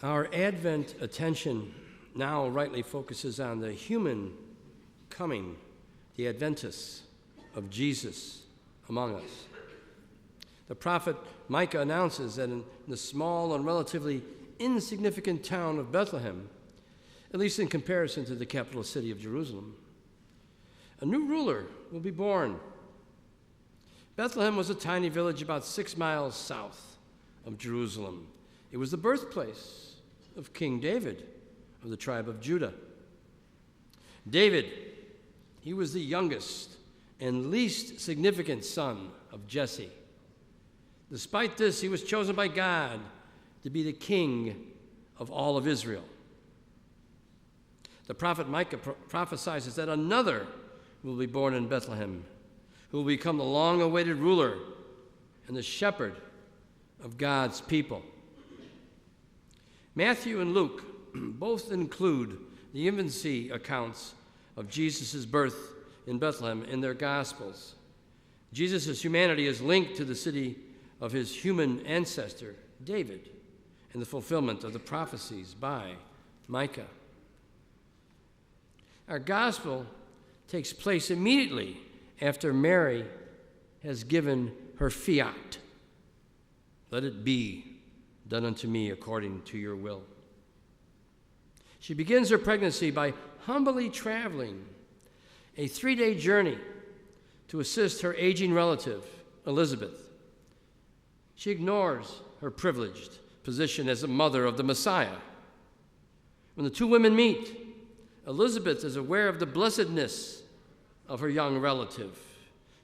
Our Advent attention now rightly focuses on the human coming, the Adventus of Jesus among us. The prophet Micah announces that in the small and relatively insignificant town of Bethlehem, at least in comparison to the capital city of Jerusalem, a new ruler will be born. Bethlehem was a tiny village about 6 miles south of Jerusalem. It was the birthplace of King David of the tribe of Judah. David, he was the youngest and least significant son of Jesse. Despite this, he was chosen by God to be the king of all of Israel. The prophet Micah prophesies that another will be born in Bethlehem, who will become the long-awaited ruler and the shepherd of God's people. Matthew and Luke both include the infancy accounts of Jesus' birth in Bethlehem in their Gospels. Jesus' humanity is linked to the city of his human ancestor, David, in the fulfillment of the prophecies by Micah. Our Gospel takes place immediately after Mary has given her fiat. Let it be done unto me according to your will. She begins her pregnancy by humbly traveling a 3-day journey to assist her aging relative, Elizabeth. She ignores her privileged position as a mother of the Messiah. When the two women meet, Elizabeth is aware of the blessedness of her young relative.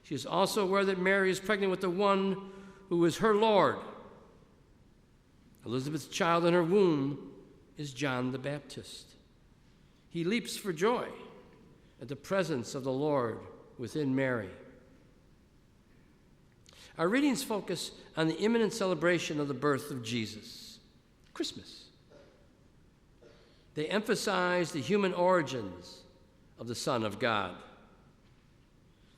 She is also aware that Mary is pregnant with the one who is her Lord. Elizabeth's child in her womb is John the Baptist. He leaps for joy at the presence of the Lord within Mary. Our readings focus on the imminent celebration of the birth of Jesus, Christmas. They emphasize the human origins of the Son of God.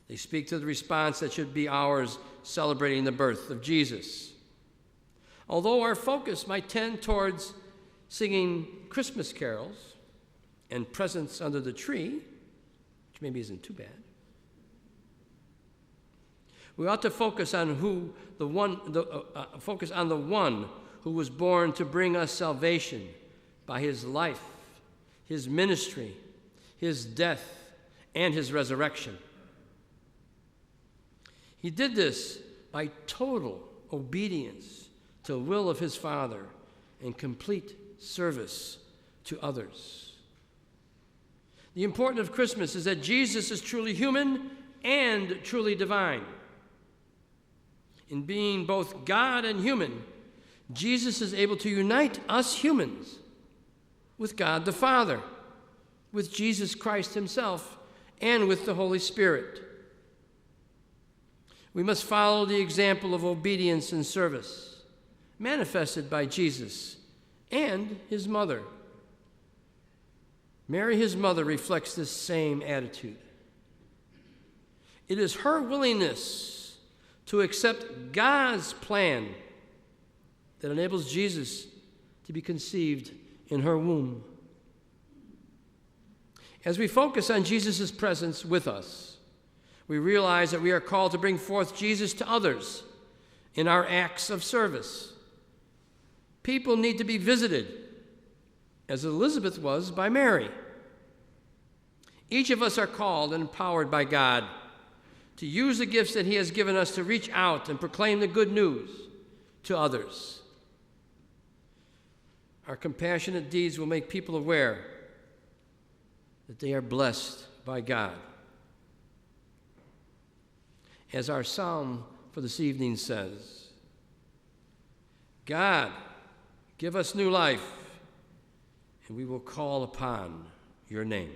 They speak to the response that should be ours celebrating the birth of Jesus. Although our focus might tend towards singing Christmas carols and presents under the tree, which maybe isn't too bad, we ought to focus on the one who was born to bring us salvation by his life, his ministry, his death, and his resurrection. He did this by total obedience to the will of his Father and complete service to others. The importance of Christmas is that Jesus is truly human and truly divine. In being both God and human, Jesus is able to unite us humans with God the Father, with Jesus Christ himself, and with the Holy Spirit. We must follow the example of obedience and service manifested by Jesus and his mother. Mary, his mother, reflects this same attitude. It is her willingness to accept God's plan that enables Jesus to be conceived in her womb. As we focus on Jesus' presence with us, we realize that we are called to bring forth Jesus to others in our acts of service. People need to be visited, as Elizabeth was by Mary. Each of us are called and empowered by God to use the gifts that he has given us to reach out and proclaim the good news to others. Our compassionate deeds will make people aware that they are blessed by God. As our psalm for this evening says, God, give us new life, and we will call upon your name.